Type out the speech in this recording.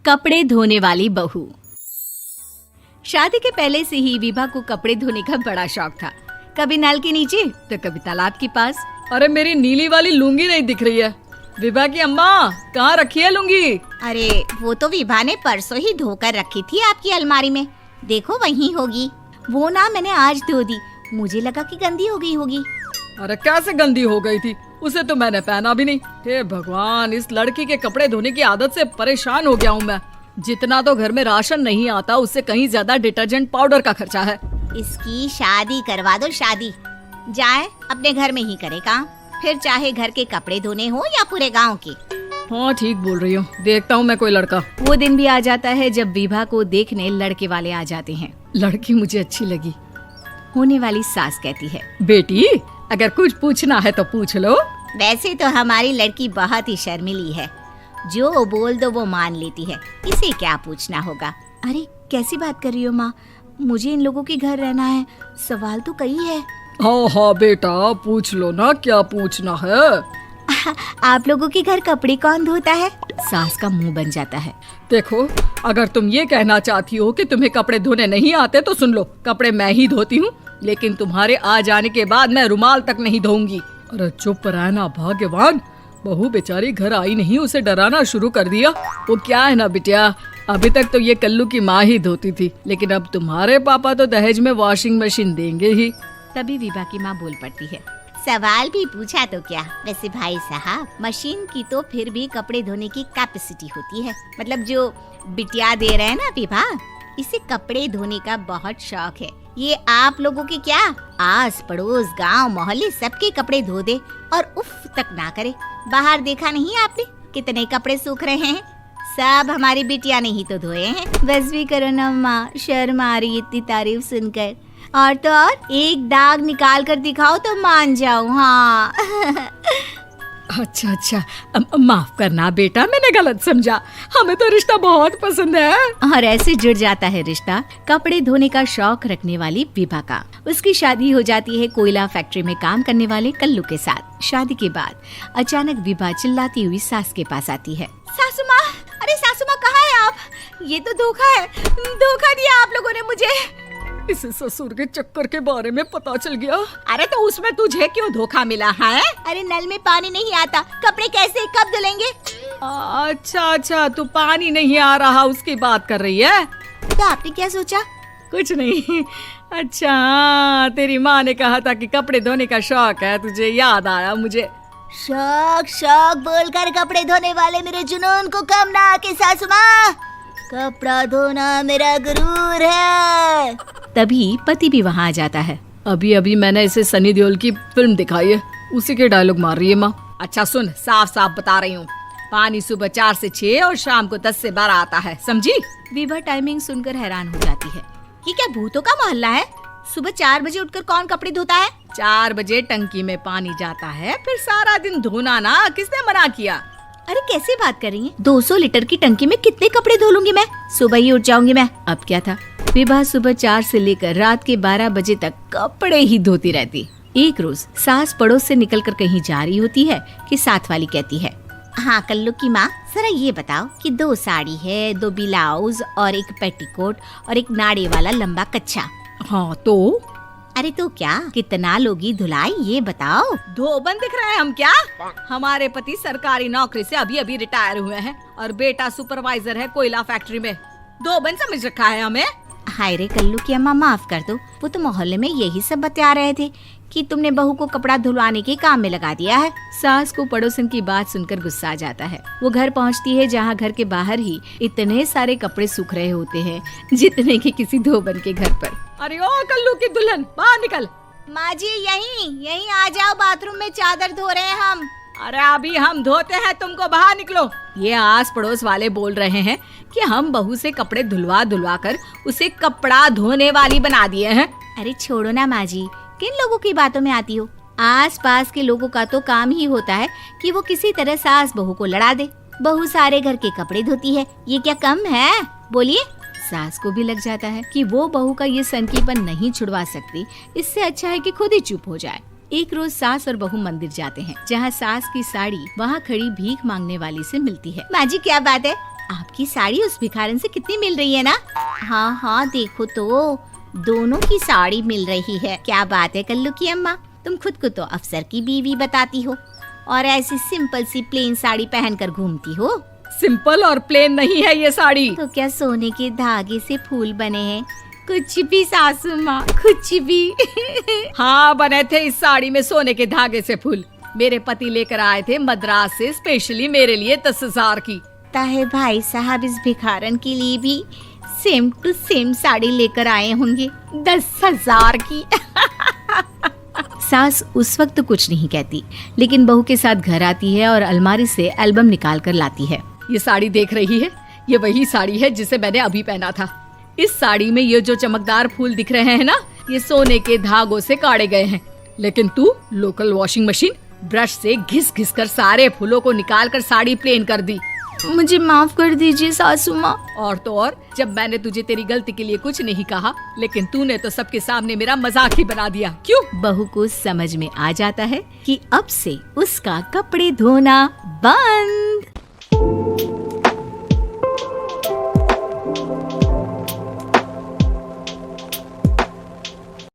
कपड़े धोने वाली बहू। शादी के पहले से ही विभा को कपड़े धोने का बड़ा शौक था। कभी नल के नीचे तो कभी तालाब के पास। अरे मेरी नीली वाली लुंगी नहीं दिख रही है। विभा की अम्मा कहाँ रखी है लुंगी? अरे वो तो विभा ने परसों ही धोकर रखी थी आपकी अलमारी में, देखो वहीं होगी। वो ना मैंने आज धो दी, मुझे लगा कि गंदी हो गई होगी। अरे कैसे गंदी हो गई थी, उसे तो मैंने पहना भी नहीं। हे भगवान, इस लड़की के कपड़े धोने की आदत से परेशान हो गया हूँ मैं। जितना तो घर में राशन नहीं आता उससे कहीं ज्यादा डिटर्जेंट पाउडर का खर्चा है। इसकी शादी करवा दो, शादी जाए अपने घर में ही करे काम, फिर चाहे घर के कपड़े धोने हो या पूरे गांव के। हाँ ठीक बोल रही हूँ, देखता हूँ मैं कोई लड़का। वो दिन भी आ जाता है जब विभा को देखने लड़के वाले आ जाते हैं। लड़की मुझे अच्छी लगी। होने वाली सास कहती है, बेटी अगर कुछ पूछना है तो पूछ लो। वैसे तो हमारी लड़की बहुत ही शर्मीली है, जो बोल दो वो मान लेती है, इसे क्या पूछना होगा। अरे कैसी बात कर रही हो माँ, मुझे इन लोगों के घर रहना है, सवाल तो कई है। हाँ हाँ बेटा पूछ लो ना, क्या पूछना है। आप लोगों के घर कपड़े कौन धोता है? सास का मुंह बन जाता है। देखो अगर तुम ये कहना चाहती हो कि तुम्हें कपड़े धोने नहीं आते तो सुन लो, कपड़े मैं ही धोती हूँ, लेकिन तुम्हारे आ जाने के बाद मैं रुमाल तक नहीं धोऊंगी। अरे चुप रहना भाग्यवान, बहू बेचारी घर आई नहीं, उसे डराना शुरू कर दिया। वो क्या है ना बिटिया, अभी तक तो ये कल्लू की माँ ही धोती थी, लेकिन अब तुम्हारे पापा तो दहेज में वॉशिंग मशीन देंगे ही। तभी विभा की माँ बोल पड़ती है, सवाल भी पूछा तो क्या। वैसे भाई साहब, मशीन की तो फिर भी कपड़े धोने की कैपेसिटी होती है, मतलब जो बिटिया दे रहे हैं ना विभा, इसे कपड़े धोने का बहुत शौक है। ये आप लोगों के क्या, आस पड़ोस गांव मोहल्ले सबके कपड़े धो दे और उफ तक ना करे। बाहर देखा नहीं आपने कितने कपड़े सूख रहे हैं, सब हमारी बिटिया ने ही तो धोए हैं। बस भी करो ना माँ, शर्म आ रही इतनी तारीफ सुनकर। और तो और एक दाग निकाल कर दिखाओ तो मान जाऊं। हाँ अच्छा अच्छा, माफ करना बेटा, मैंने गलत समझा, हमें तो रिश्ता बहुत पसंद है। और ऐसे जुड़ जाता है रिश्ता कपड़े धोने का शौक रखने वाली विभा का। उसकी शादी हो जाती है कोयला फैक्ट्री में काम करने वाले कल्लू के साथ। शादी के बाद अचानक विभा चिल्लाती हुई सास के पास आती है। सासू माँ, अरे सासू माँ कहाँ है आप? ये तो धोखा है, धोखा दिया आप लोगों ने मुझे। इसे ससुर के चक्कर के बारे में पता चल गया। अरे तो उसमें तुझे क्यों धोखा मिला है? अरे नल में पानी नहीं आता, कपड़े कैसे कब धुलेंगे? अच्छा अच्छा, तू पानी नहीं आ रहा उसकी बात कर रही है। तो आपने क्या सोचा? कुछ नहीं। अच्छा हाँ, तेरी माँ ने कहा था कि कपड़े धोने का शौक है तुझे, याद आया मुझे। शौक शौक बोलकर कपड़े धोने वाले मेरे जुनून को कम ना आके सासू माँ, कपड़ा धोना मेरा गुरूर है। तभी पति भी वहाँ आ जाता है। अभी अभी मैंने इसे सनी देओल की फिल्म दिखाई है, उसी के डायलॉग मार रही है माँ। अच्छा सुन, साफ साफ बता रही हूँ, पानी सुबह 4 से 6 और शाम को 10 से 12 आता है, समझी? विभा टाइमिंग सुनकर हैरान हो जाती है। ये क्या भूतों का मोहल्ला है? सुबह 4 बजे उठकर कौन कपड़े धोता है? 4 बजे टंकी में पानी जाता है, फिर सारा दिन धोना ना, किसने मना किया? अरे कैसे बात कर रही हैं? 200 लीटर की टंकी में कितने कपड़े धो लूंगी मैं, सुबह ही उठ जाऊंगी मैं। अब क्या था, विभा सुबह 4 से लेकर रात के 12 बजे तक कपड़े ही धोती रहती। एक रोज सास पड़ोस से निकलकर कहीं जा रही होती है कि साथ वाली कहती है, हाँ कल्लू की माँ, जरा ये बताओ कि 2 साड़ी है, 2 ब्लाउज और एक पेटीकोट और एक नाड़े वाला लंबा कच्छा। हाँ तो? अरे तो क्या, कितना लोगी धुलाई ये बताओ। धोबन दिख रहे हैं हम क्या? हमारे पति सरकारी नौकरी से अभी अभी रिटायर हुए हैं और बेटा सुपरवाइजर है कोयला फैक्ट्री में। धोबन समझ रखा है हमें। हाय रे कल्लू की अम्मा, माफ कर दो, वो तो मोहल्ले में यही सब बता रहे थे कि तुमने बहू को कपड़ा धुलवाने के काम में लगा दिया है। सास को पड़ोसन की बात सुनकर गुस्सा आ जाता है। वो घर पहुंचती है जहां घर के बाहर ही इतने सारे कपड़े सूख रहे होते हैं जितने कि किसी धोबन के घर पर। अरे ओ कल्लू की दुल्हन, बाहर निकल। माँ जी यहीं आ जाओ, बाथरूम में चादर धो रहे हैं हम। अरे अभी हम धोते हैं, तुमको बाहर निकलो। ये आस पड़ोस वाले बोल रहे हैं कि हम बहू से कपड़े धुलवा धुलवा कर उसे कपड़ा धोने वाली बना दिए हैं। अरे छोड़ो ना माँ जी, किन लोगों की बातों में आती हो? आस पास के लोगों का तो काम ही होता है कि वो किसी तरह सास बहू को लड़ा दे। बहू सारे घर के कपड़े धोती है, ये क्या कम है? बोलिए। सास को भी लग जाता है कि वो बहू का ये सनकीपन नहीं छुड़वा सकती, इससे अच्छा है कि खुद ही चुप हो जाए। एक रोज सास और बहू मंदिर जाते हैं, जहाँ सास की साड़ी वहाँ खड़ी भीख मांगने वाली से मिलती है। माँ जी क्या बात है, आपकी साड़ी उस भिखारन से कितनी मिल रही है ना? हाँ हाँ देखो तो दोनों की साड़ी मिल रही है। क्या बात है कल्लू की अम्मा, तुम खुद को तो अफसर की बीवी बताती हो और ऐसी सिंपल सी प्लेन साड़ी पहनकर घूमती हो। सिंपल और प्लेन नहीं है ये साड़ी। तो क्या सोने के धागे से फूल बने हैं? कुछ भी सासू माँ, कुछ भी। हाँ बने थे इस साड़ी में सोने के धागे से फूल। मेरे पति लेकर आए थे मद्रास से स्पेशली मेरे लिए 10,000 की। ताहे भाई साहब इस भिखारन के लिए भी सेम टू सेम साड़ी लेकर आए होंगे 10,000 की। सास उस वक्त तो कुछ नहीं कहती, लेकिन बहू के साथ घर आती है और अलमारी से एल्बम निकाल कर लाती है। ये साड़ी देख रही है, ये वही साड़ी है जिसे मैंने अभी पहना था। इस साड़ी में ये जो चमकदार फूल दिख रहे हैं ना, ये सोने के धागों से काढ़े गए हैं। लेकिन तू लोकल वॉशिंग मशीन ब्रश से घिस घिस कर सारे फूलों को निकाल कर साड़ी प्लेन कर दी। मुझे माफ कर दीजिए सासू माँ। और तो और, जब मैंने तुझे तेरी गलती के लिए कुछ नहीं कहा, लेकिन तूने तो सबके सामने मेरा मजाक ही बना दिया। क्यों? बहू को समझ में आ जाता है कि अब से उसका कपड़े धोना बंद।